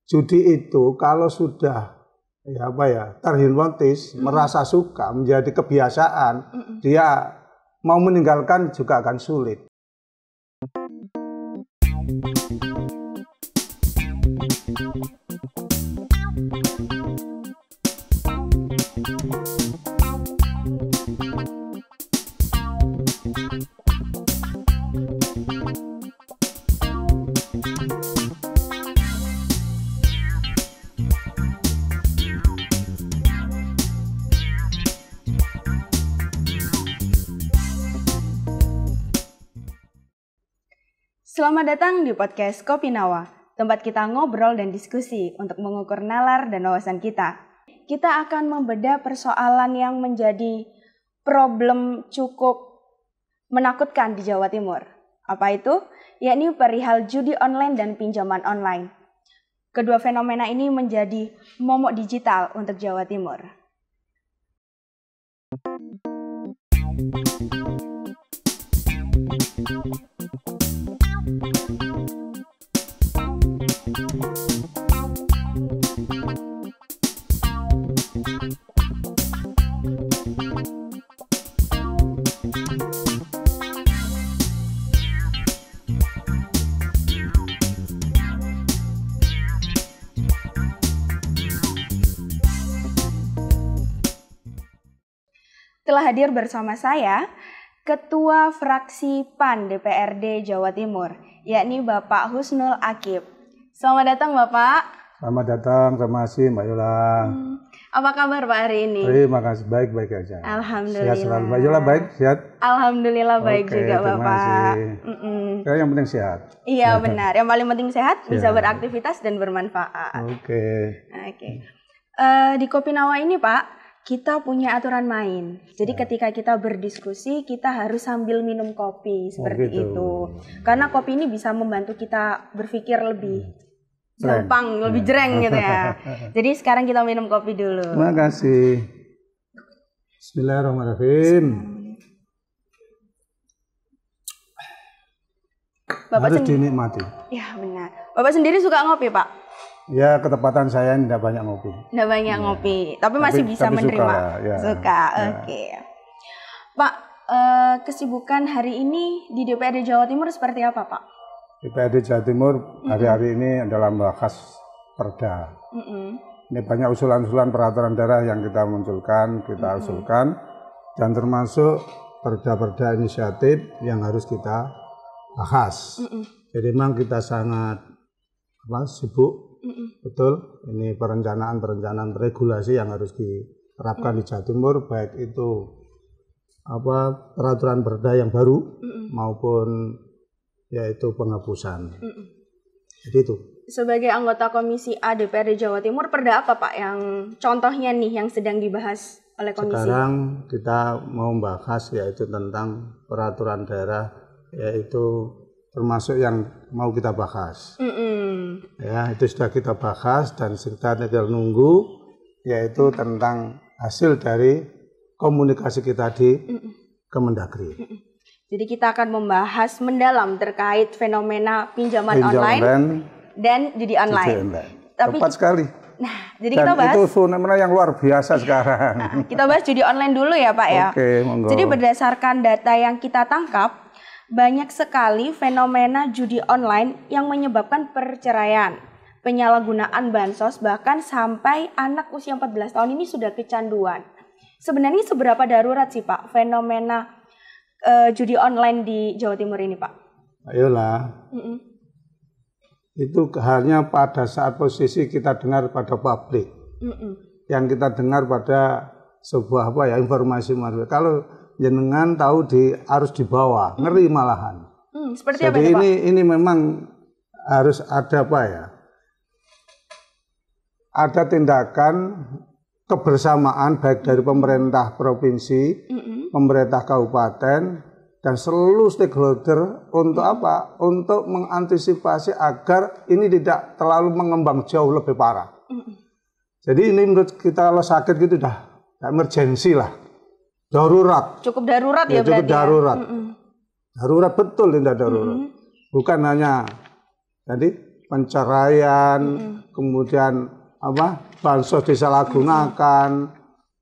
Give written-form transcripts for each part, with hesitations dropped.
judi itu kalau sudah terhipnotis, merasa suka, menjadi kebiasaan, dia mau meninggalkan juga akan sulit. Selamat datang di podcast Kopi Nawa, tempat kita ngobrol dan diskusi untuk mengukur nalar dan wawasan kita. Kita akan membedah persoalan yang menjadi problem cukup menakutkan di Jawa Timur. Apa itu? Yakni perihal judi online dan pinjaman online. Kedua fenomena ini menjadi momok digital untuk Jawa Timur. Telah hadir bersama saya Ketua Fraksi PAN DPRD Jawa Timur, yakni Bapak Husnul Akib. Selamat datang Bapak. Selamat datang, terima kasih Mbak Yola. Apa kabar Pak hari ini? Terima kasih, baik-baik aja. Alhamdulillah. Sehat selalu. Mbak Yola baik, sehat? Alhamdulillah baik juga Bapak. Terima kasih. Yang penting sehat. Iya benar, yang paling penting sehat, bisa beraktivitas dan bermanfaat. Oke. Di Kopi Nawa ini Pak, kita punya aturan main. Jadi ketika kita berdiskusi, kita harus sambil minum kopi seperti itu. Karena kopi ini bisa membantu kita berpikir lebih gampang, lebih jreng gitu ya. Jadi sekarang kita minum kopi dulu. Terima kasih. Bismillahirrahmanirrahim. Bapak harus dinikmati. Ya benar. Bapak sendiri suka ngopi Pak? Ya, ketepatan saya tidak banyak ngopi. Tidak banyak ngopi, tapi masih bisa menerima. Suka. Oke. Pak, kesibukan hari ini di DPRD Jawa Timur seperti apa, Pak? DPRD Jawa Timur hari-hari ini adalah membahas perda. Ini banyak usulan-usulan peraturan daerah yang kita munculkan, kita usulkan, dan termasuk perda-perda inisiatif yang harus kita bahas. Jadi memang kita sangat sibuk. Betul, ini perencanaan regulasi yang harus diterapkan di Jawa Timur, baik itu peraturan perda yang baru maupun yaitu penghapusan. Jadi itu. Sebagai anggota Komisi A DPRD Jawa Timur, perda apa Pak yang contohnya nih yang sedang dibahas oleh komisi? Sekarang kita mau membahas yaitu tentang peraturan daerah, yaitu termasuk yang mau kita bahas. Ya, itu sudah kita bahas dan kita tinggal nunggu, yaitu tentang hasil dari komunikasi kita di Kemendagri. Jadi kita akan membahas mendalam terkait fenomena pinjaman online dan judi online. Tapi tepat sekali. Nah, jadi dan kita bahas itu fenomena yang luar biasa sekarang. Kita bahas judi online dulu ya Pak ya. Oke, monggo. Jadi berdasarkan data yang kita tangkap, banyak sekali fenomena judi online yang menyebabkan perceraian, penyalahgunaan bansos, bahkan sampai anak usia 14 tahun ini sudah kecanduan. Sebenarnya seberapa darurat sih Pak fenomena judi online di Jawa Timur ini Pak? Ayolah. Itu hanya pada saat posisi kita dengar pada publik. Yang kita dengar pada sebuah informasi. Kalau jenengan tahu harus dibawa, ngeri malahan. Seperti jadi apa itu, Pak? ini memang harus ada ada tindakan kebersamaan baik dari pemerintah provinsi, pemerintah kabupaten, dan seluruh stakeholder untuk apa? Untuk mengantisipasi agar ini tidak terlalu mengembang jauh lebih parah. Jadi ini menurut kita kalau sakit gitu dah emergensi lah. Darurat. Cukup darurat ya berarti. Cukup darurat. Darurat betul, tidak darurat. Bukan hanya tadi penceraian, kemudian bansos disalahgunakan,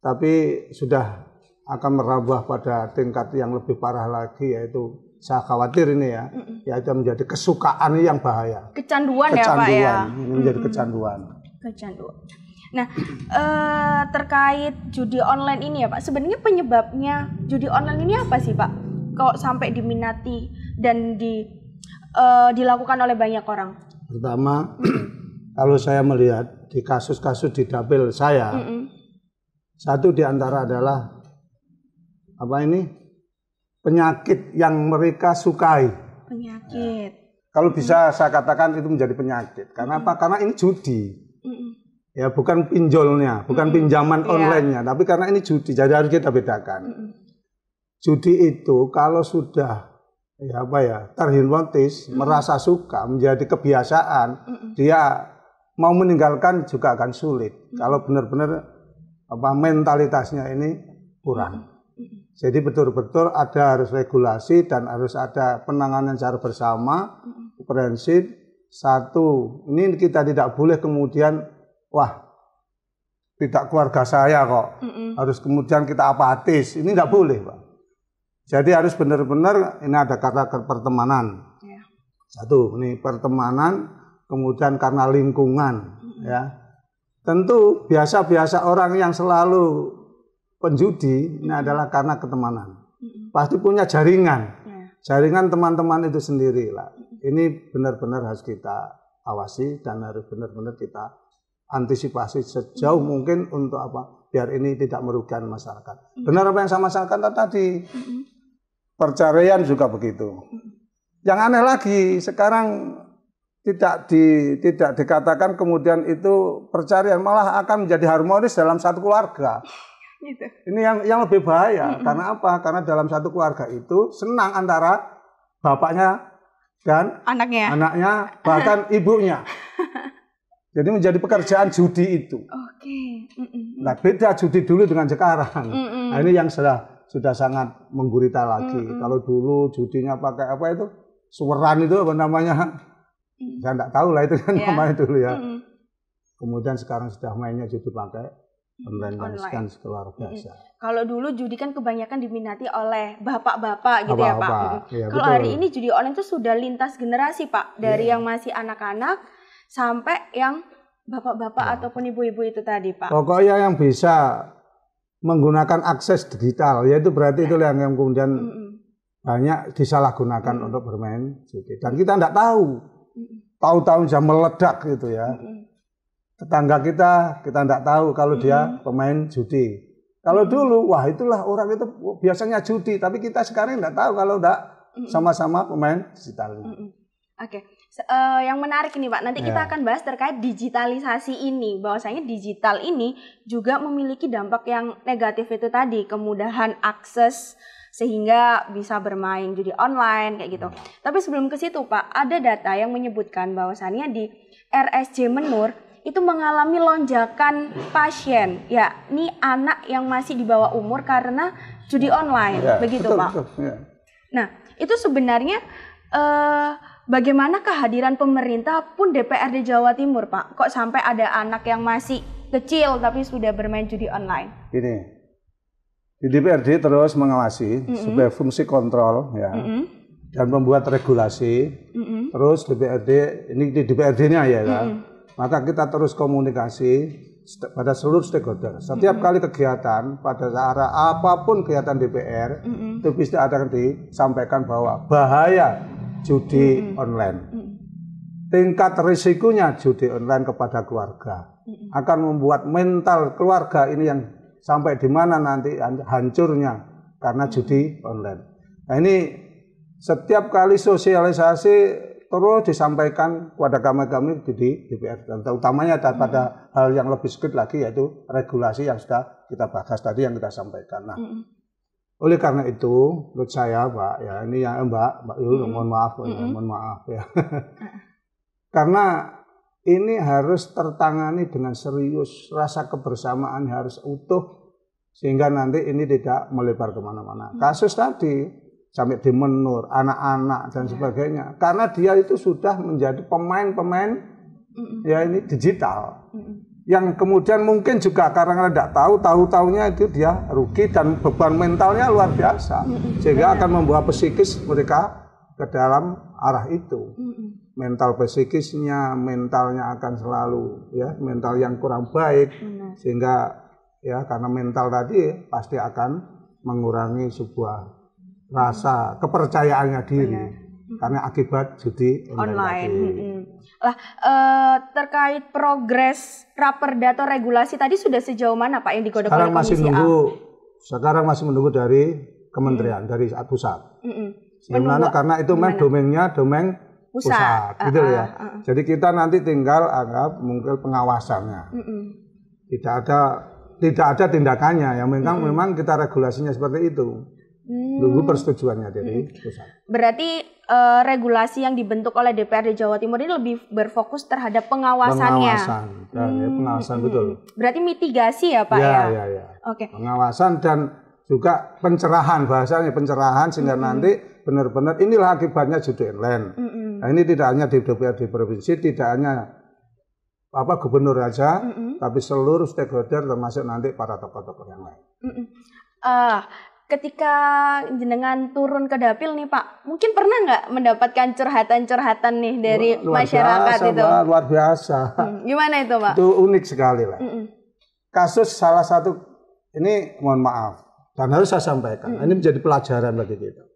tapi sudah akan merambah pada tingkat yang lebih parah lagi, yaitu saya khawatir ini ya, yaitu menjadi kesukaan yang bahaya. Kecanduan ya Pak ya? Ini menjadi kecanduan. Nah, terkait judi online ini ya Pak, sebenarnya penyebabnya judi online ini apa sih Pak? Kok sampai diminati dan dilakukan oleh banyak orang? Pertama, kalau saya melihat di kasus-kasus di dapil saya, satu di antara adalah penyakit yang mereka sukai. Penyakit. Kalau bisa saya katakan itu menjadi penyakit. Karena apa? Karena ini judi. Ya, bukan pinjolnya, bukan pinjaman online-nya, tapi karena ini judi. Jadi harus kita bedakan. Judi itu kalau sudah terhipnotis, merasa suka, menjadi kebiasaan, dia mau meninggalkan juga akan sulit. Kalau benar-benar mentalitasnya ini kurang. Jadi betul-betul harus regulasi dan harus ada penanganan secara bersama, prinsip. Satu, ini kita tidak boleh kemudian tidak keluarga saya kok, harus kemudian kita apatis. Ini tidak boleh, Pak. Jadi harus benar-benar ini ada kata pertemanan. Satu, ini pertemanan, kemudian karena lingkungan, ya. Tentu biasa-biasa orang yang selalu penjudi ini adalah karena ketemanan. Pasti punya jaringan. Jaringan teman-teman itu sendiri lah. Ini benar-benar harus kita awasi dan harus benar-benar kita antisipasi sejauh mungkin untuk biar ini tidak merugikan masyarakat. Benar apa yang saya masalkan tadi. Perceraian juga begitu. Yang aneh lagi sekarang tidak dikatakan kemudian itu perceraian, malah akan menjadi harmonis dalam satu keluarga. Gitu. Ini yang lebih bahaya. Karena apa? Karena dalam satu keluarga itu senang antara bapaknya dan anaknya bahkan ibunya. Jadi menjadi pekerjaan judi itu. Nah, beda judi dulu dengan sekarang. Nah, ini yang sudah sangat menggurita lagi. Kalau dulu judinya pakai suweran itu apa namanya? Saya enggak tahu lah itu kan namanya dulu ya. Kemudian sekarang sudah mainnya judi pakai online. Dan luar biasa. Kalau dulu judi kan kebanyakan diminati oleh bapak-bapak gitu ya Pak. Ya, kalau hari ini judi online itu sudah lintas generasi Pak. Dari yang masih anak-anak sampai yang bapak-bapak ataupun ibu-ibu itu tadi Pak. Pokoknya yang bisa menggunakan akses digital, yaitu berarti itu yang kemudian banyak disalahgunakan untuk bermain judi. Dan kita tidak tahu. Tahu-tahu bisa meledak gitu ya. Tetangga kita tidak tahu kalau dia pemain judi. Kalau dulu, itulah orang itu biasanya judi, tapi kita sekarang tidak tahu kalau tidak sama-sama pemain digitalnya. Oke. Yang menarik ini Pak, nanti kita akan bahas terkait digitalisasi ini. Bahwasanya digital ini juga memiliki dampak yang negatif itu tadi, kemudahan akses sehingga bisa bermain judi online kayak gitu. Tapi sebelum ke situ Pak, ada data yang menyebutkan bahwasannya di RSJ Menur itu mengalami lonjakan pasien, ini anak yang masih di bawah umur karena judi online, begitu betul, Pak. Betul, Nah, itu sebenarnya bagaimana kehadiran pemerintah pun DPRD Jawa Timur, Pak? Kok sampai ada anak yang masih kecil tapi sudah bermain judi online? Gini, di DPRD terus mengawasi sebagai fungsi kontrol, dan membuat regulasi. Terus DPRD, ini di DPRD-nya maka kita terus komunikasi pada seluruh stakeholder. Setiap kali kegiatan, pada saat apapun kegiatan DPR, itu bisa ada disampaikan bahwa bahaya judi online. Tingkat risikonya judi online kepada keluarga akan membuat mental keluarga ini yang sampai di mana nanti hancurnya karena judi online. Nah, ini setiap kali sosialisasi terus disampaikan kepada kami di DPR, dan utamanya pada hal yang lebih sedikit lagi, yaitu regulasi yang sudah kita bahas tadi yang kita sampaikan. Nah, oleh karena itu, menurut saya Pak, ini yang Mbak Yul, mohon maaf ya, karena ini harus tertangani dengan serius, rasa kebersamaan harus utuh sehingga nanti ini tidak melebar kemana-mana. Kasus tadi sampai di menur, anak-anak dan sebagainya. Karena dia itu sudah menjadi pemain-pemain ya ini digital. Yang kemudian mungkin juga karena tidak tahu-taunya itu dia rugi dan beban mentalnya luar biasa. Sehingga akan membawa psikis mereka ke dalam arah itu. Mental psikisnya, mentalnya akan selalu ya mental yang kurang baik, sehingga ya karena mental tadi pasti akan mengurangi sebuah rasa kepercayaannya diri karena akibat judi online. Lah terkait progres Raperda atau regulasi tadi sudah sejauh mana Pak yang digodok oleh Komisi A? Sekarang masih menunggu dari kementerian, dari pusat. Gimana karena itu memang domainnya domain pusat, gitu ya. Jadi kita nanti tinggal anggap mungkin pengawasannya. Tidak ada tindakannya, yang memang kita regulasinya seperti itu. Tunggu persetujuannya dari pusat. Berarti regulasi yang dibentuk oleh DPRD Jawa Timur ini lebih berfokus terhadap pengawasannya. Pengawasan betul. Berarti mitigasi ya Pak ya? Ya. Oke. Pengawasan dan juga pencerahan, bahasanya pencerahan sehingga nanti benar-benar inilah akibatnya judi online. Nah, ini tidak hanya di DPRD provinsi, tidak hanya gubernur aja, tapi seluruh stakeholder termasuk nanti para tokoh-tokoh yang lain. Ketika jenengan turun ke dapil nih Pak, mungkin pernah nggak mendapatkan curhatan-curhatan nih dari masyarakat itu? Luar biasa. Gimana itu Pak? Itu unik sekali lah. Kasus salah satu ini mohon maaf dan harus saya sampaikan. Ini menjadi pelajaran bagi kita.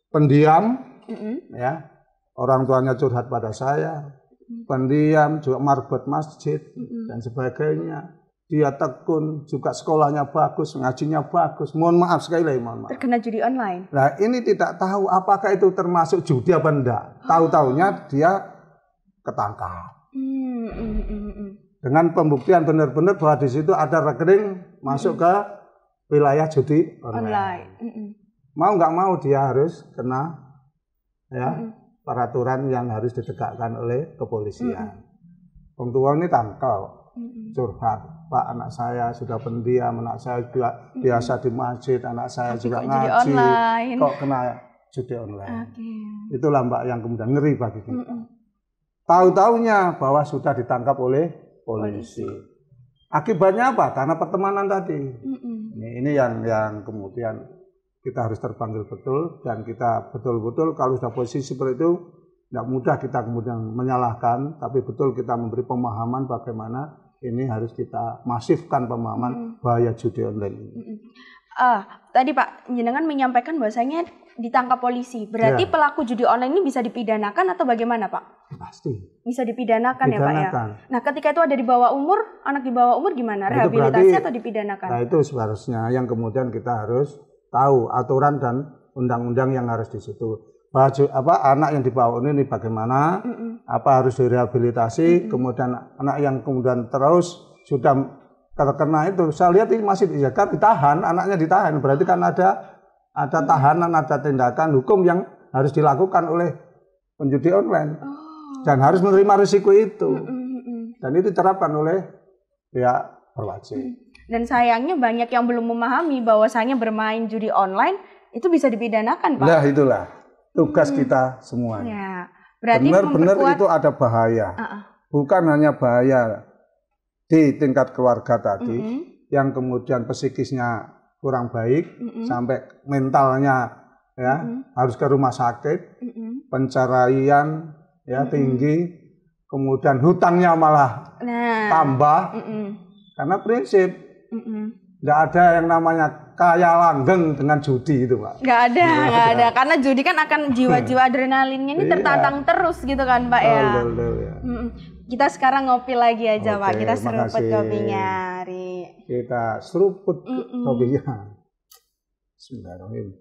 Pendiam, ya orang tuanya curhat pada saya, pendiam juga marbot masjid dan sebagainya. Dia tekun, juga sekolahnya bagus, ngajinya bagus. Mohon maaf sekali lagi, mohon maaf. Terkena judi online. Nah, ini tidak tahu apakah itu termasuk judi apa enggak. Tahu-taunya dia ketangkap. Dengan pembuktian benar-benar bahwa di situ ada rekening masuk ke wilayah judi online. Mau nggak mau dia harus kena ya peraturan yang harus ditegakkan oleh kepolisian. Orang tua ini tangkal. Curhat, Pak, anak saya sudah pendiam, anak saya juga biasa di masjid, anak saya juga ngaji, kok kena judi online. Itulah Mbak yang kemudian ngeri bagi kita. Tahu-taunya bahwa sudah ditangkap oleh polisi. Akibatnya apa? Karena pertemanan tadi. Ini yang kemudian kita harus terpanggil betul dan kita betul-betul kalau sudah posisi seperti itu tidak mudah kita kemudian menyalahkan, tapi betul kita memberi pemahaman bagaimana ini harus kita masifkan pemahaman bahaya judi online ini. Tadi Pak, jenengan menyampaikan bahwasanya ditangkap polisi. Berarti pelaku judi online ini bisa dipidanakan atau bagaimana Pak? Pasti. Bisa dipidanakan ya Pak ya? Nah ketika itu ada di bawah umur, anak di bawah umur gimana? Rehabilitasi atau dipidanakan? Nah itu seharusnya yang kemudian kita harus tahu aturan dan undang-undang yang harus di situ. Anak yang di bawah ini bagaimana, apa harus direhabilitasi, kemudian anak yang kemudian terus sudah terkena itu, saya lihat ini masih ditahan, anaknya ditahan, berarti kan ada tahanan, ada tindakan hukum yang harus dilakukan oleh penjudi online dan harus menerima risiko itu, dan itu diterapkan oleh pihak berwajib. Dan sayangnya banyak yang belum memahami bahwasanya bermain judi online itu bisa dipidanakan Pak. Nah itulah tugas kita semuanya. Ya, berarti benar-benar itu ada bahaya. Bukan hanya bahaya di tingkat keluarga tadi, yang kemudian psikisnya kurang baik, sampai mentalnya ya harus ke rumah sakit, pencarian ya tinggi, kemudian hutangnya malah tambah, karena prinsip nggak ada yang namanya kaya langgeng dengan judi itu Pak. Nggak ada. Karena judi kan akan jiwa-jiwa adrenalinnya ini tertantang terus gitu kan Pak ya. Kita sekarang ngopi lagi aja Pak. Kita seruput kopinya. Kita seruput kopinya. Bismillahirrahmanirrahim.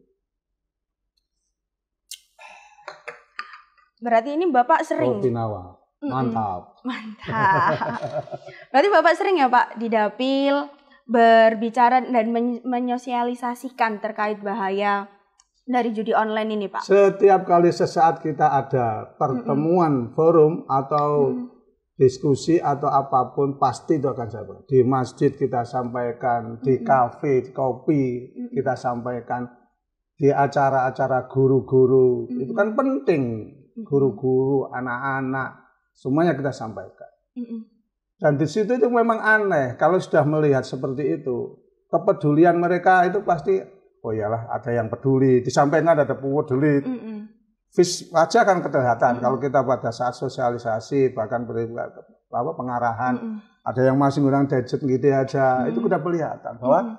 Berarti ini Bapak sering. Kopi Nawa. Mantap. Berarti Bapak sering ya Pak di dapil berbicara dan menyosialisasikan terkait bahaya dari judi online ini Pak? Setiap kali sesaat kita ada pertemuan forum atau diskusi atau apapun pasti itu akan saya buat. Di masjid kita sampaikan, di kafe, kopi kita sampaikan, di acara-acara guru-guru itu kan penting, guru-guru, anak-anak semuanya kita sampaikan. Dan di situ itu memang aneh kalau sudah melihat seperti itu, kepedulian mereka itu pasti oh iyalah ada yang peduli, disampaikan ada peduli. Wajah kan kelihatan kalau kita pada saat sosialisasi bahkan pengarahan ada yang masih ngurang gadget gitu aja, itu sudah kelihatan bahwa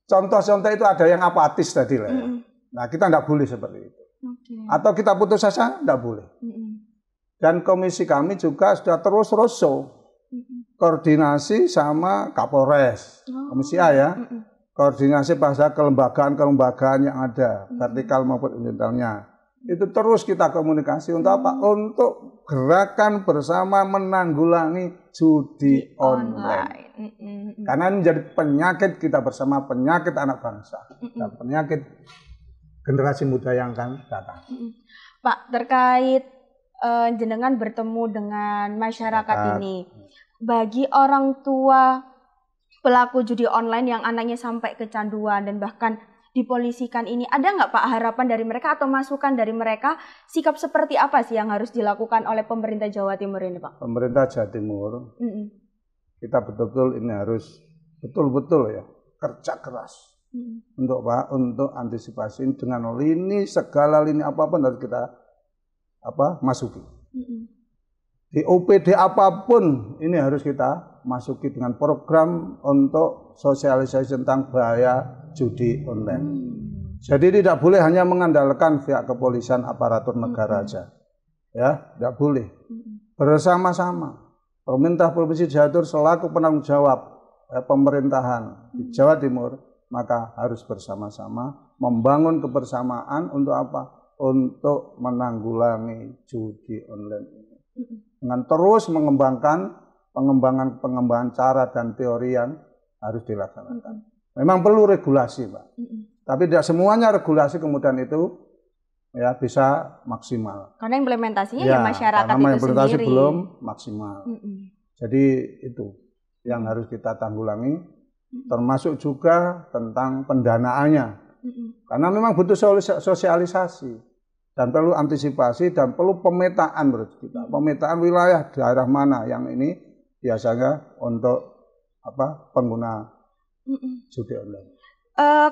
contoh-contoh itu ada yang apatis tadi lah ya. Nah kita tidak boleh seperti itu. Atau kita putus asa, tidak boleh. Dan komisi kami juga sudah terus koordinasi sama Kapolres, komisi A ya, koordinasi pada kelembagaan-kelembagaan yang ada, vertikal maupun horizontalnya. Itu terus kita komunikasi untuk apa? Untuk gerakan bersama menanggulangi judi online. Karena ini menjadi penyakit kita bersama, penyakit anak bangsa dan penyakit generasi muda yang akan datang. Pak, terkait jenengan bertemu dengan masyarakat ini, bagi orang tua pelaku judi online yang anaknya sampai kecanduan dan bahkan dipolisikan ini, ada nggak Pak harapan dari mereka atau masukan dari mereka, sikap seperti apa sih yang harus dilakukan oleh pemerintah Jawa Timur ini Pak? Pemerintah Jawa Timur, kita betul-betul ini harus betul-betul ya kerja keras untuk apa? Untuk antisipasi dengan segala lini apapun harus kita masuki. Di OPD apapun ini harus kita masuki dengan program untuk sosialisasi tentang bahaya judi online. Jadi tidak boleh hanya mengandalkan pihak kepolisian aparatur negara aja. Ya, tidak boleh. Bersama-sama pemerintah Provinsi Jawa Timur selaku penanggung jawab pemerintahan di Jawa Timur, maka harus bersama-sama membangun kebersamaan untuk apa? Untuk menanggulangi judi online ini. Dengan terus mengembangkan pengembangan cara dan teori yang harus dilaksanakan. Memang perlu regulasi, Pak. Tapi tidak semuanya regulasi kemudian itu ya bisa maksimal. Karena implementasinya ya masyarakat karena itu implementasi sendiri belum maksimal. Jadi itu yang harus kita tanggulangi, termasuk juga tentang pendanaannya. Karena memang butuh sosialisasi dan perlu antisipasi dan perlu pemetaan menurut kita. Pemetaan wilayah daerah mana yang ini biasanya untuk pengguna judi online.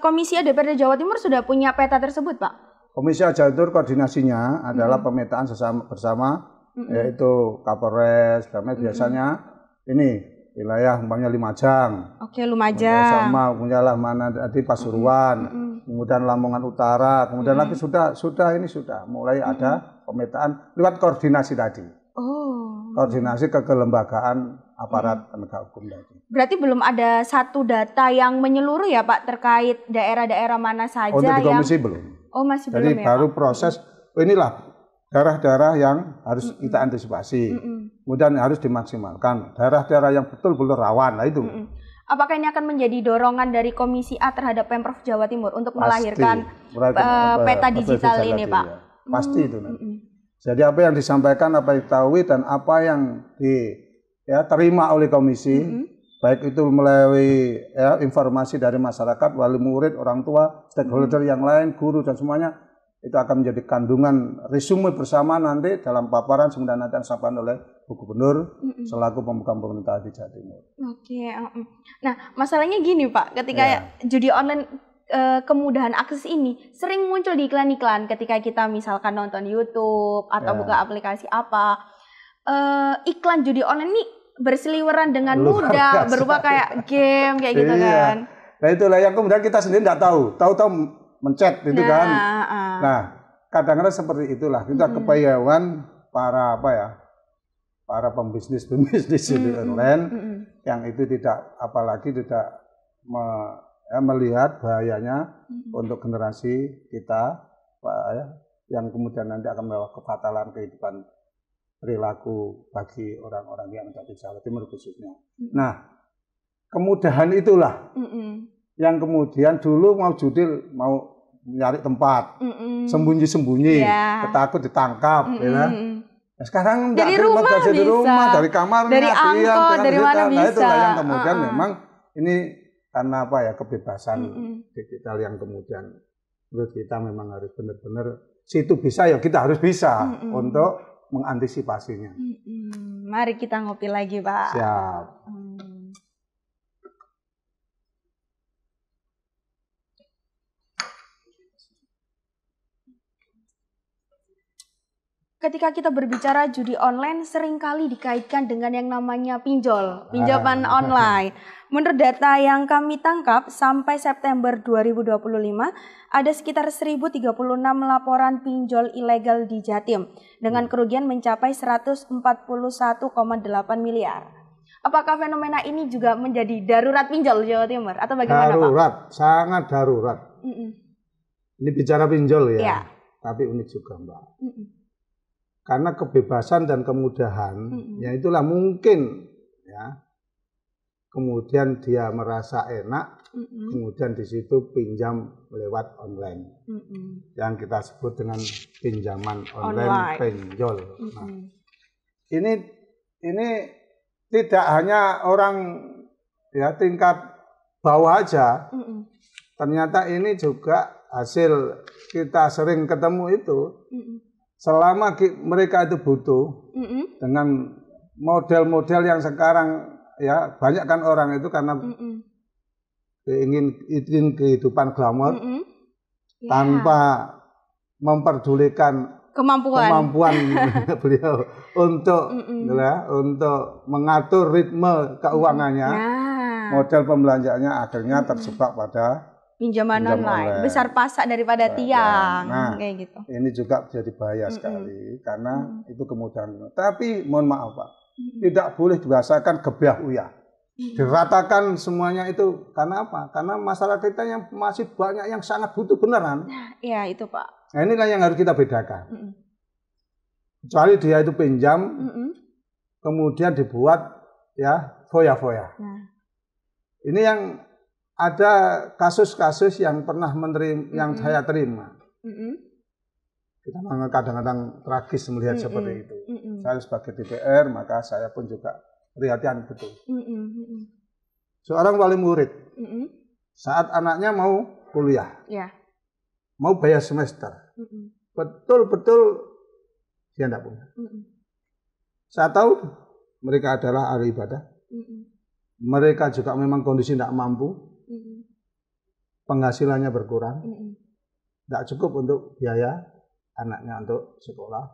Komisi A DPRD Jawa Timur sudah punya peta tersebut, Pak? Komisi A Jawa Timur koordinasinya adalah pemetaan bersama yaitu Kapolres, karena biasanya ini wilayah umpamanya Lumajang. Oke, Lumajang. Sama punyalah mana di Pasuruan, kemudian Lamongan Utara, kemudian lagi sudah mulai ada pemetaan lewat koordinasi tadi. Koordinasi ke kelembagaan aparat penegak hukum tadi. Berarti belum ada satu data yang menyeluruh ya Pak terkait daerah-daerah mana saja untuk di komisi yang belum. Oh masih jadi belum ya baru Pak? Proses inilah daerah-daerah yang harus kita antisipasi. Kemudian harus dimaksimalkan. Daerah-daerah yang betul-betul rawan lah itu. Apakah ini akan menjadi dorongan dari Komisi A terhadap Pemprov Jawa Timur untuk melahirkan peta digital ini, Pak? Ya. Pasti itu nanti. Jadi apa yang disampaikan, apa yang diketahui dan apa yang diterima oleh komisi, baik itu melalui informasi dari masyarakat, wali murid, orang tua, stakeholder yang lain, guru dan semuanya, itu akan menjadi kandungan resume bersama nanti dalam paparan kemudian nanti disampaikan oleh Bu Gubernur selaku pemegang pemerintah di Jawa Timur. Oke. Nah, masalahnya gini Pak, ketika judi online kemudahan akses ini sering muncul di iklan-iklan ketika kita misalkan nonton YouTube atau buka aplikasi apa, iklan judi online ini berseliweran dengan mudah berupa kayak game kayak gitu kan. Nah itulah yang kemudian kita sendiri tidak tahu mencet itu kan. Nah kadang-kadang seperti itulah kita kepayawan para pembisnis judi online yang itu apalagi tidak melihat bahayanya untuk generasi kita yang kemudian nanti akan membawa kefatalan kehidupan perilaku bagi orang-orang yang ada di Jawa Timur khususnya. Nah, kemudahan itulah yang kemudian dulu mau judi mau nyari tempat sembunyi-sembunyi, ketakut ditangkap, ya. Nah, sekarang dari rumah dari kamarnya, dari angkot, dari mana bisa. Nah, itulah yang kemudian memang ini karena kebebasan digital yang kemudian menurut kita memang harus benar-benar situ bisa ya kita harus bisa untuk mengantisipasinya. Mari kita ngopi lagi, Pak. Siap. Ketika kita berbicara judi online seringkali dikaitkan dengan yang namanya pinjaman online. Menurut data yang kami tangkap sampai September 2025 ada sekitar 1036 laporan pinjol ilegal di Jatim dengan kerugian mencapai 141,8 miliar. Apakah fenomena ini juga menjadi darurat pinjol Jawa Timur atau bagaimana, Pak? Darurat, sangat darurat. Ini bicara pinjol ya, tapi unik juga, Mbak. Karena kebebasan dan kemudahan, ya itulah mungkin ya. Kemudian dia merasa enak, kemudian di situ pinjam lewat online, yang kita sebut dengan pinjaman online. Pinjol. Nah, ini tidak hanya orang ya tingkat bawah aja, ternyata ini juga hasil kita sering ketemu itu. Selama mereka itu butuh dengan model-model yang sekarang ya banyak kan orang itu karena ingin kehidupan glamor tanpa memperdulikan kemampuan beliau untuk untuk mengatur ritme keuangannya. Model pembelanjaannya akhirnya terjebak pada pinjaman online, besar pasak daripada tiang, kayak gitu. Ini juga jadi bahaya sekali karena itu kemudahan. Tapi mohon maaf Pak, tidak boleh dirasakan gebyah uyah. Diratakan semuanya itu karena apa? Karena masyarakat kita yang masih banyak yang sangat butuh beneran. Iya itu Pak. Nah inilah yang harus kita bedakan. Kecuali dia itu pinjam, kemudian dibuat ya foya-foya. Ini yang ada kasus-kasus yang pernah menerima, yang saya terima. Kita kadang-kadang tragis melihat seperti itu. Saya sebagai DPR, maka saya pun juga perhatian betul. Seorang wali murid, saat anaknya mau kuliah, mau bayar semester, betul-betul dia tidak punya. Saya tahu mereka adalah ahli ibadah, mereka juga memang kondisi tidak mampu. Penghasilannya berkurang, tidak cukup untuk biaya anaknya untuk sekolah.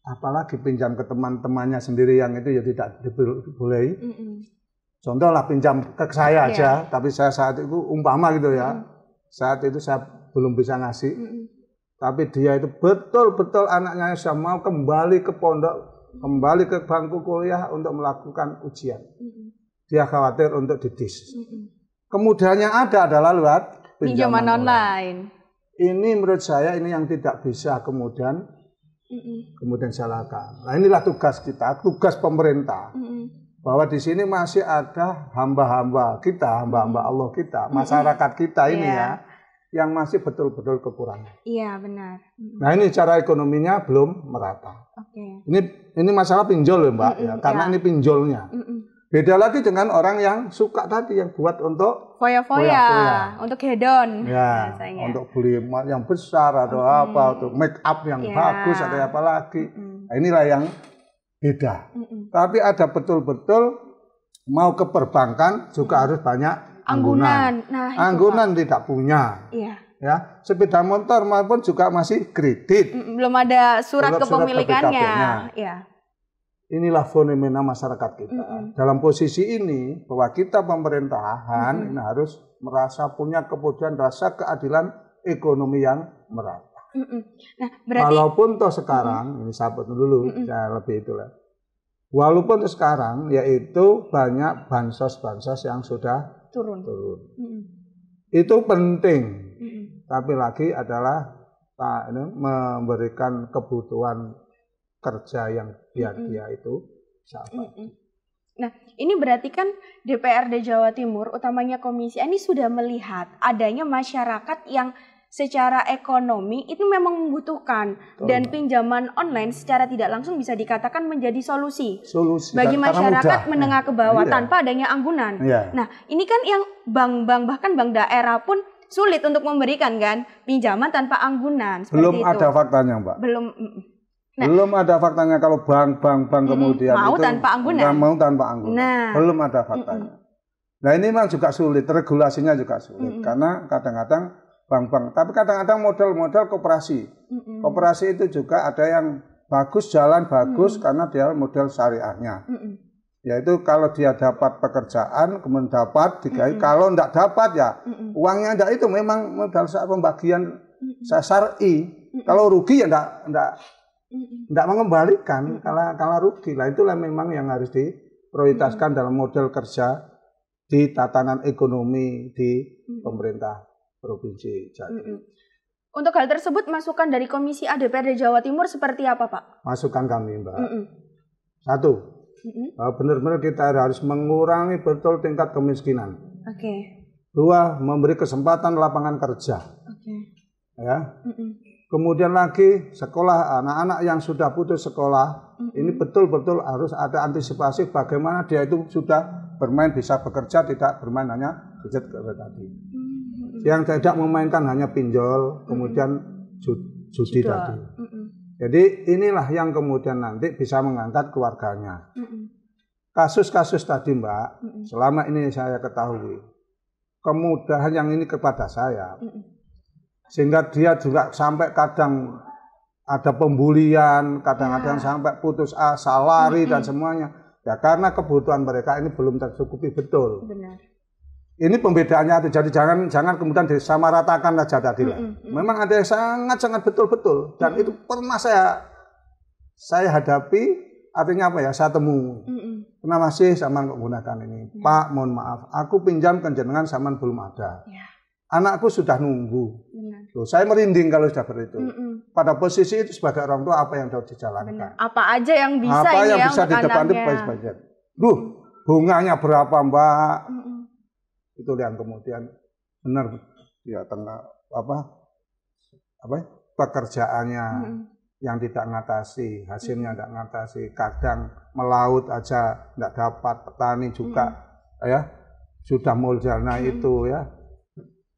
Apalagi pinjam ke teman-temannya sendiri yang itu ya tidak dibolehi. Contoh lah pinjam ke saya aja, tapi saya saat itu umpama gitu ya, saat itu saya belum bisa ngasih, tapi dia itu betul-betul anaknya sudah mau kembali ke pondok, kembali ke bangku kuliah untuk melakukan ujian. Dia khawatir untuk didis. Kemudian yang ada adalah lewat pinjaman online. Ini menurut saya ini yang tidak bisa kemudian salahkan. Nah inilah tugas kita, tugas pemerintah. Bahwa di sini masih ada hamba-hamba kita, hamba-hamba Allah kita, masyarakat kita ini ya, yang masih betul-betul kekurangan. Iya benar. Nah ini cara ekonominya belum merata. Ini masalah pinjol ya Mbak, ya, karena ini pinjolnya. Beda lagi dengan orang yang suka tadi yang buat untuk foya-foya, untuk hedon. Ya, untuk beli yang besar atau apa, untuk make up yang bagus atau apa lagi. Nah, inilah yang beda. Tapi ada betul-betul mau ke perbankan juga harus banyak anggunan. Anggunan tidak punya. Ya, sepeda motor maupun juga masih kredit. Belum ada surat kepemilikannya. Inilah fenomena masyarakat kita. Dalam posisi ini, bahwa kita pemerintahan ini harus merasa punya kemudian rasa keadilan ekonomi yang merata. Nah, berarti walaupun toh sekarang, ini sahabat dulu, saya lebih itulah. Walaupun sekarang, yaitu banyak bansos-bansos yang sudah turun. Itu penting. Tapi lagi adalah memberikan kebutuhan kerja yang dia itu sahabat. Nah, ini berarti kan DPRD Jawa Timur, utamanya Komisi ini sudah melihat adanya masyarakat yang secara ekonomi itu memang membutuhkan. Dan pinjaman online secara tidak langsung bisa dikatakan menjadi solusi bagi masyarakat menengah ke bawah tanpa adanya anggunan. Nah, ini kan yang bank-bank bahkan bank daerah pun sulit untuk memberikan kan pinjaman tanpa anggunan. Belum ada faktanya, Mbak. Belum. Nah, belum ada faktanya kalau bank kemudian mau itu tanpa anggunan. Mau tanpa anggunan. Nah, belum ada faktanya. Nah ini memang juga sulit, regulasinya juga sulit karena kadang-kadang bank-bank, tapi kadang-kadang model-model koperasi. Koperasi itu juga ada yang bagus, jalan bagus karena dia model syariahnya. Yaitu kalau dia dapat pekerjaan, kemudian dapat digaji. Kalau tidak dapat ya uangnya tidak itu memang modal pembagian syar'i. Kalau rugi ya tidak mengembalikan kalau rugi. Lah itulah memang yang harus diprioritaskan dalam model kerja di tatanan ekonomi di pemerintah Provinsi Jawa Timur. Untuk hal tersebut masukan dari Komisi A DPRD Jawa Timur seperti apa, Pak? Masukan kami, Mbak. Satu, benar-benar kita harus mengurangi betul tingkat kemiskinan. Dua, memberi kesempatan lapangan kerja. Ya. Kemudian lagi sekolah, anak-anak yang sudah putus sekolah, ini betul-betul harus ada antisipasi bagaimana dia itu sudah bermain bisa bekerja, tidak bermain hanya gadget tadi. Yang tidak memainkan hanya pinjol, kemudian judi tadi. Jadi inilah yang kemudian nanti bisa mengangkat keluarganya. Kasus-kasus tadi, Mbak, selama ini saya ketahui, kemudahan yang ini kepada saya, sehingga dia juga sampai kadang ada pembulian, kadang-kadang sampai putus asa, lari dan semuanya. Ya karena kebutuhan mereka ini belum tercukupi betul. Benar. Ini pembedaannya itu. Jadi jangan kemudian disamaratakan saja tadi lah. Memang ada yang sangat betul-betul dan itu pernah saya hadapi, artinya apa ya? Saya temui. Kenapa sih sampean menggunakan ini? Pak, mohon maaf, aku pinjam ke jenengan sampean belum ada. Anakku sudah nunggu. Loh, saya merinding kalau sudah seperti itu. Pada posisi itu sebagai orang tua apa yang harus dijalankan? Apa aja yang bisa apa yang bisa untuk di depan itu baik-baik. Bunganya berapa, Mbak? Itu yang kemudian benar ya tengah pekerjaannya yang tidak ngatasi, hasilnya tidak ngatasi, kadang melaut aja tidak dapat, petani juga ya sudah modalnya itu ya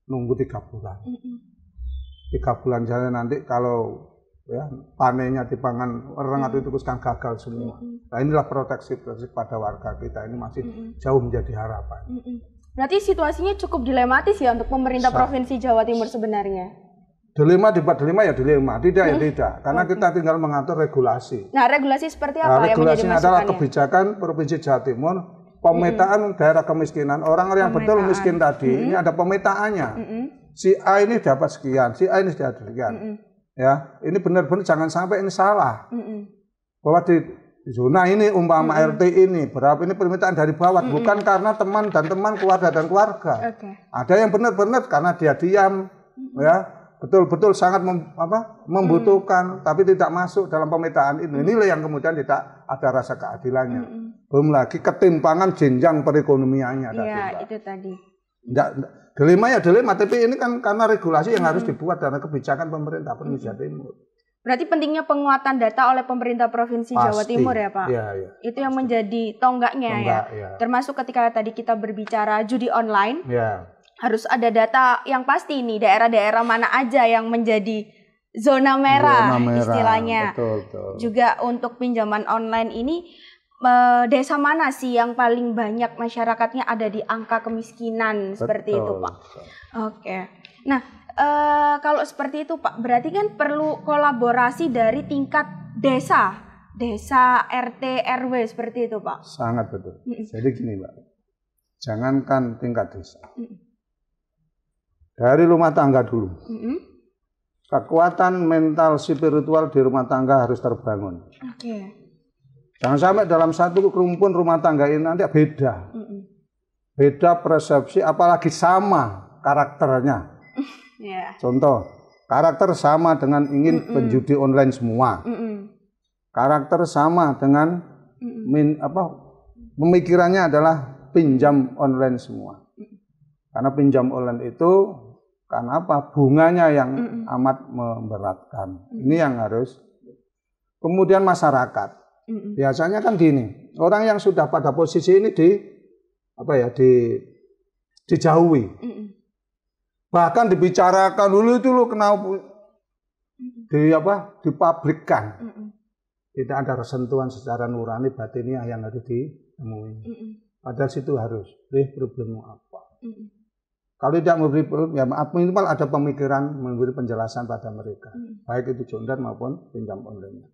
nunggu 3 bulan. 3 bulan saja nanti kalau ya panennya dipangan rengat itu kan gagal semua. Nah inilah proteksi pada warga kita ini masih jauh menjadi harapan. Berarti situasinya cukup dilematis ya untuk pemerintah Provinsi Jawa Timur sebenarnya. Dilema ya dilema, tidak ya tidak. Karena kita tinggal mengatur regulasi. Nah regulasi seperti apa yang menjadi regulasinya adalah kebijakan Provinsi Jawa Timur, pemetaan daerah kemiskinan, orang yang betul miskin tadi, ini ada pemetaannya. Si A ini dapat sekian, si A ini dapat sekian. Ya, ini benar-benar jangan sampai ini salah. Bahwa di zona ini umpama RT ini berapa ini permintaan dari bawah, bukan karena teman dan teman, keluarga dan keluarga. Ada yang benar-benar karena dia diam, ya betul-betul sangat membutuhkan, tapi tidak masuk dalam pemetaan ini. Inilah yang kemudian tidak ada rasa keadilannya. Belum lagi ketimpangan jenjang perekonomiannya. Iya, itu tadi. Dilema ya dilema, tapi ini kan karena regulasi yang harus dibuat dan kebijakan pemerintah Provinsi Jawa Timur. Berarti pentingnya penguatan data oleh pemerintah Provinsi Jawa Timur ya Pak? Iya. Itu yang menjadi tonggaknya ya? Termasuk ketika tadi kita berbicara judi online, harus ada data yang pasti nih, daerah-daerah mana aja yang menjadi zona merah istilahnya. Betul. Juga untuk pinjaman online ini, desa mana sih yang paling banyak masyarakatnya ada di angka kemiskinan seperti itu Pak? Oke. Nah, kalau seperti itu Pak, berarti kan perlu kolaborasi dari tingkat desa, RT, RW seperti itu Pak? Sangat betul. Jadi gini Mbak, jangankan tingkat desa, dari rumah tangga dulu, kekuatan mental spiritual di rumah tangga harus terbangun. Jangan sampai dalam satu rumpun rumah tangga ini nanti beda. Beda persepsi, apalagi sama karakternya. Contoh, karakter sama dengan ingin penjudi online semua. Karakter sama dengan pemikirannya adalah pinjam online semua. Karena pinjam online itu karena apa? Bunganya yang amat memberatkan. Ini yang harus. Kemudian masyarakat. Biasanya kan gini, orang yang sudah pada posisi ini dijauhi. Bahkan dibicarakan dulu itu loh kenapa dipublikkan. Tidak ada sentuhan secara nurani batiniah yang harus ditemui. Padahal situ harus, problemmu apa? Kalau tidak memberi problem, ya maaf, minimal ada pemikiran memberi penjelasan pada mereka, baik itu jondan maupun pinjam online.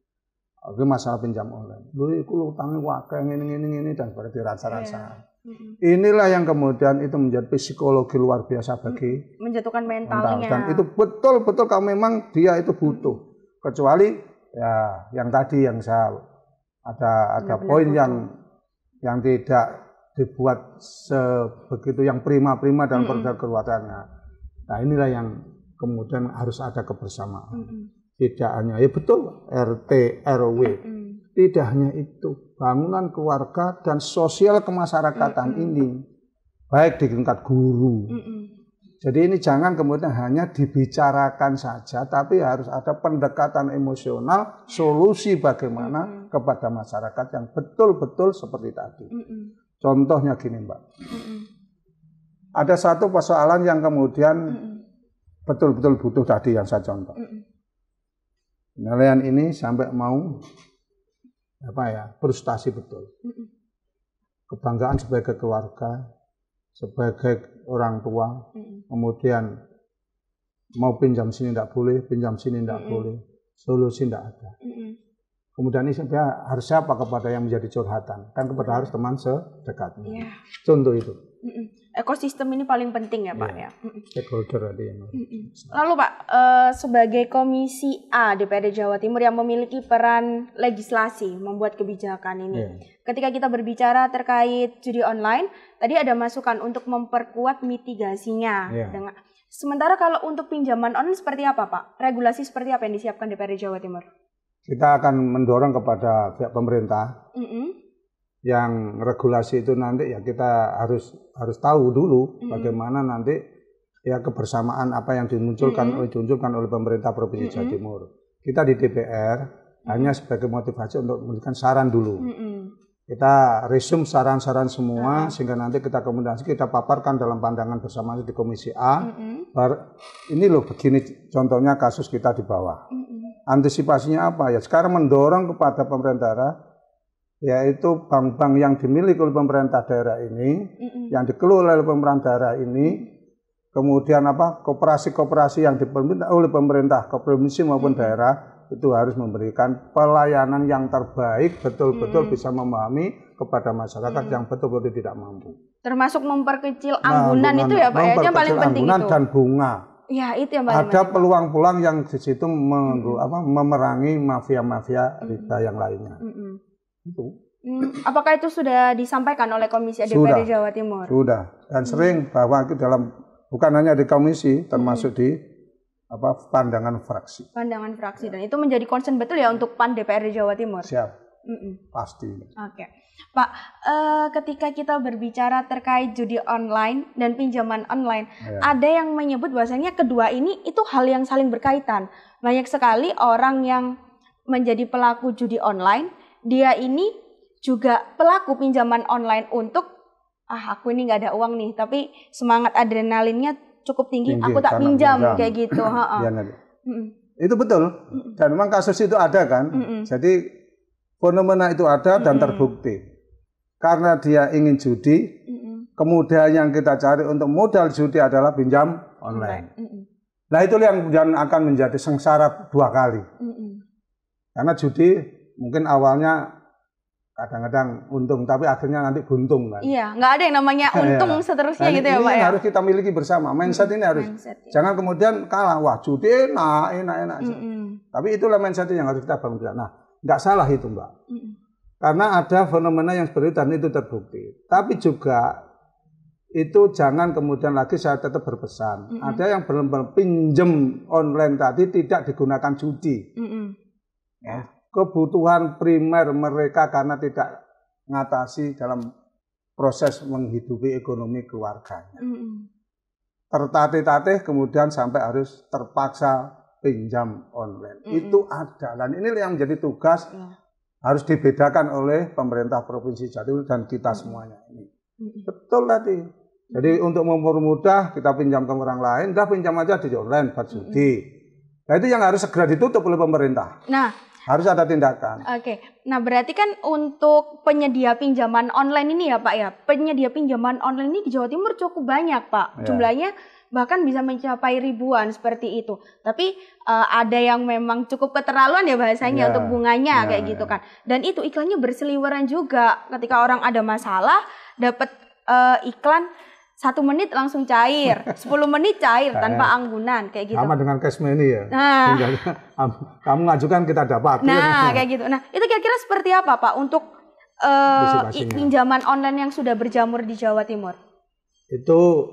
Oke, masalah pinjam online. Lu itu utangnya wakil ini dan seperti rasa-rasa. Inilah yang kemudian itu menjadi psikologi luar biasa bagi menjatuhkan mentalnya. Dan itu betul-betul kalau memang dia itu butuh. Kecuali ya yang tadi yang saya ada poin yang tidak dibuat sebegitu yang prima-prima dalam pergaulannya. Nah inilah yang kemudian harus ada kebersamaan. Tidak hanya ya betul RT RW, tidak hanya itu, bangunan keluarga dan sosial kemasyarakatan ini baik di tingkat guru. Jadi ini jangan kemudian hanya dibicarakan saja, tapi harus ada pendekatan emosional, solusi bagaimana kepada masyarakat yang betul-betul seperti tadi. Contohnya gini Mbak, ada satu persoalan yang kemudian betul-betul butuh tadi yang saya contoh. Nelayan ini sampai mau frustasi betul. Kebanggaan sebagai keluarga, sebagai orang tua, kemudian mau pinjam sini tidak boleh, pinjam sini tidak boleh, solusi tidak ada. Kemudian ini sebenarnya harus siapa kepada yang menjadi curhatan? Kan kepada harus teman sedekatnya. Contoh itu. Ekosistem ini paling penting ya Pak ya. Stakeholder tadi yang. Lalu Pak, sebagai Komisi A DPRD Jawa Timur yang memiliki peran legislasi membuat kebijakan ini, ketika kita berbicara terkait judi online, tadi ada masukan untuk memperkuat mitigasinya. Sementara kalau untuk pinjaman online seperti apa Pak? Regulasi seperti apa yang disiapkan DPRD Jawa Timur? Kita akan mendorong kepada pihak pemerintah yang regulasi itu nanti ya kita harus tahu dulu bagaimana nanti ya kebersamaan apa yang dimunculkan oleh pemerintah Provinsi Jawa Timur. Kita di DPR hanya sebagai motivasi untuk memberikan saran dulu. Kita resume saran-saran semua sehingga nanti kita kemudian kita paparkan dalam pandangan bersama di Komisi A. Ini loh begini contohnya kasus kita di bawah. Antisipasinya apa ya? Sekarang mendorong kepada pemerintah daerah, yaitu bank-bank yang dimiliki oleh pemerintah daerah ini, yang dikelola oleh pemerintah daerah ini, kemudian koperasi-koperasi yang dipimpin oleh pemerintah provinsi maupun daerah itu harus memberikan pelayanan yang terbaik, betul-betul bisa memahami kepada masyarakat yang betul-betul tidak mampu. Termasuk memperkecil anggunan itu ya Pak ya, yang paling penting itu. Dan bunga. Ya, itu yang paling ada peluang-peluang yang di situ memerangi mafia-mafia riba yang lainnya. Itu. Apakah itu sudah disampaikan oleh Komisi DPRD Jawa Timur? Sudah. Dan sering bahwa itu bukan hanya di komisi, termasuk di pandangan fraksi. Pandangan fraksi, dan itu menjadi concern betul ya untuk PAN DPRD Jawa Timur. Siap. Pasti. Oke. Pak, ketika kita berbicara terkait judi online dan pinjaman online, ada yang menyebut bahwasanya kedua ini itu hal yang saling berkaitan. Banyak sekali orang yang menjadi pelaku judi online, dia ini juga pelaku pinjaman online untuk, aku ini nggak ada uang nih, tapi semangat adrenalinnya cukup tinggi aku tak pinjam kayak gitu. Itu betul. Dan memang kasus itu ada kan. Jadi fenomena itu ada dan terbukti. Karena dia ingin judi, kemudian yang kita cari untuk modal judi adalah pinjam online. Nah itu yang akan menjadi sengsara dua kali. Karena judi mungkin awalnya kadang-kadang untung, tapi akhirnya nanti buntung kan. Iya, nggak ada yang namanya untung seterusnya gitu ya Pak ya. Ini harus kita miliki bersama, mindset ini harus. Jangan kemudian kalah, wah judi enak. Tapi itulah mindset yang harus kita bangun. Nah, nggak salah itu Mbak. Karena ada fenomena yang seperti itu dan itu terbukti. Tapi juga itu jangan kemudian lagi saya tetap berpesan. Ada yang benar-benar pinjam online tadi tidak digunakan judi. Ya, kebutuhan primer mereka karena tidak mengatasi dalam proses menghidupi ekonomi keluarganya. Tertatih-tatih kemudian sampai harus terpaksa pinjam online. Itu ada. Dan ini yang menjadi tugas harus dibedakan oleh pemerintah Provinsi Jawa Timur dan kita semuanya ini. Betul tadi. Jadi untuk mempermudah kita pinjam ke orang lain, udah pinjam aja di online buat judi. Nah itu yang harus segera ditutup oleh pemerintah. Nah, harus ada tindakan. Oke. Nah berarti kan untuk penyedia pinjaman online ini ya Pak ya, penyedia pinjaman online ini di Jawa Timur cukup banyak Pak. Jumlahnya bahkan bisa mencapai ribuan seperti itu. Tapi ada yang memang cukup keterlaluan ya bahasanya untuk bunganya kayak gitu kan. Dan itu iklannya berseliweran juga. Ketika orang ada masalah, dapat iklan 1 menit langsung cair, 10 menit cair tanpa anggunan kayak gitu. Sama dengan cash money ya. Nah, kamu ngajukan kita dapat. Nah, kayak gitu. Nah, itu kira-kira seperti apa Pak untuk pinjaman online yang sudah berjamur di Jawa Timur? Itu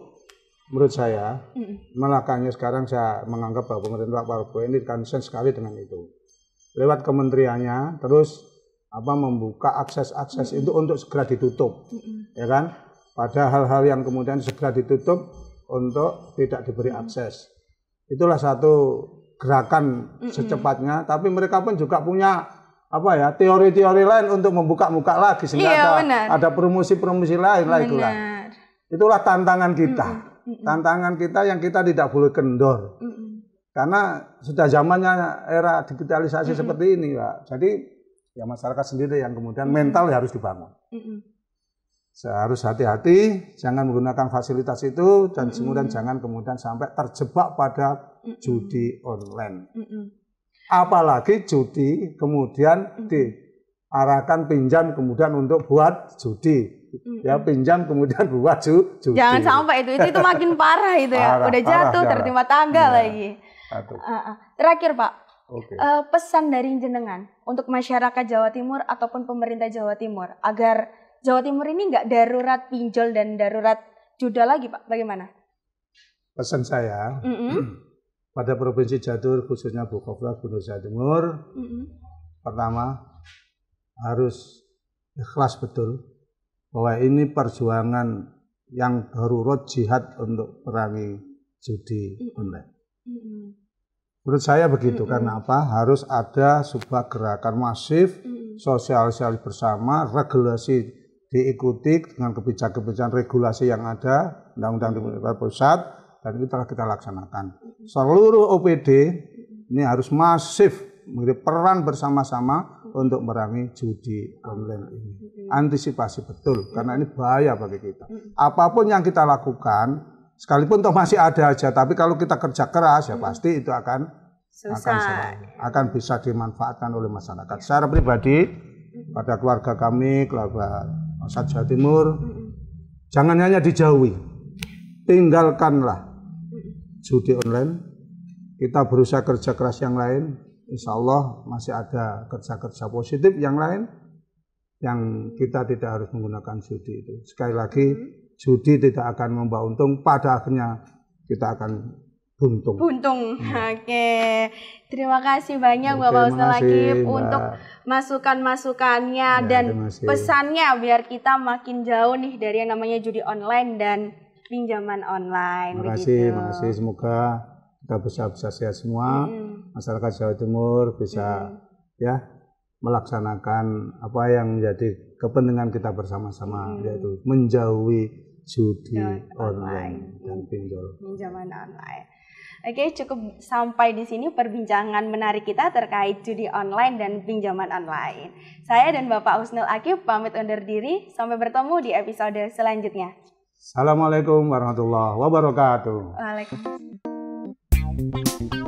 menurut saya, makanya sekarang saya menganggap bahwa pemerintah Pak Prabowo ini concern sekali dengan itu. Lewat kementeriannya terus membuka akses-akses itu untuk segera ditutup, ya kan? Pada hal-hal yang kemudian segera ditutup untuk tidak diberi akses. Itulah satu gerakan secepatnya, tapi mereka pun juga punya teori-teori lain untuk membuka-buka lagi sehingga ada promosi-promosi lain lah itulah. Itulah tantangan kita. Tantangan kita yang kita tidak boleh kendor. Karena sudah zamannya era digitalisasi seperti ini, Pak. Jadi ya masyarakat sendiri yang kemudian mental harus dibangun. Harus hati-hati, jangan menggunakan fasilitas itu dan kemudian jangan kemudian sampai terjebak pada judi online. Apalagi judi kemudian diarahkan pinjam kemudian untuk buat judi. Ya pinjam kemudian buat judi. Jangan sampai itu makin parah itu ya. Udah jatuh tertimpa tangga lagi. Terakhir Pak, pesan dari jenengan untuk masyarakat Jawa Timur ataupun pemerintah Jawa Timur agar Jawa Timur ini nggak darurat pinjol dan darurat juda lagi Pak, bagaimana? Pesan saya pada Provinsi Jawa khususnya Bukowra, Gubernur Jawa Timur, pertama harus ikhlas betul bahwa ini perjuangan yang darurat jihad untuk perangi judi online. Menurut saya begitu, karena apa? Harus ada sebuah gerakan masif, sosialisasi bersama, regulasi diikuti dengan kebijakan-kebijakan regulasi yang ada, undang-undang pemerintah pusat, dan itu telah kita laksanakan. Seluruh OPD ini harus masif memberi peran bersama-sama untuk merangi judi online ini. Antisipasi betul, karena ini bahaya bagi kita. Apapun yang kita lakukan, sekalipun toh masih ada aja, tapi kalau kita kerja keras ya pasti itu akan bisa dimanfaatkan oleh masyarakat. Secara pribadi, pada keluarga kami, keluarga masyarakat Jawa Timur, jangan hanya dijauhi, tinggalkanlah judi online. Kita berusaha kerja keras yang lain, insya Allah masih ada kerja-kerja positif yang lain yang kita tidak harus menggunakan judi itu. Sekali lagi, judi tidak akan membawa untung, pada akhirnya kita akan buntung. Oke. Terima kasih banyak Bapak Husnul Akif untuk masukan-masukannya dan pesannya biar kita makin jauh nih dari yang namanya judi online dan pinjaman online. Terima kasih. Semoga kita bisa sehat semua. Masyarakat Jawa Timur bisa melaksanakan apa yang menjadi kepentingan kita bersama-sama, yaitu menjauhi judi online dan pinjaman online. Oke, cukup sampai di sini perbincangan menarik kita terkait judi online dan pinjaman online. Saya dan Bapak Husnul Akif pamit undur diri. Sampai bertemu di episode selanjutnya. Assalamualaikum warahmatullahi wabarakatuh. Waalaikumsalam.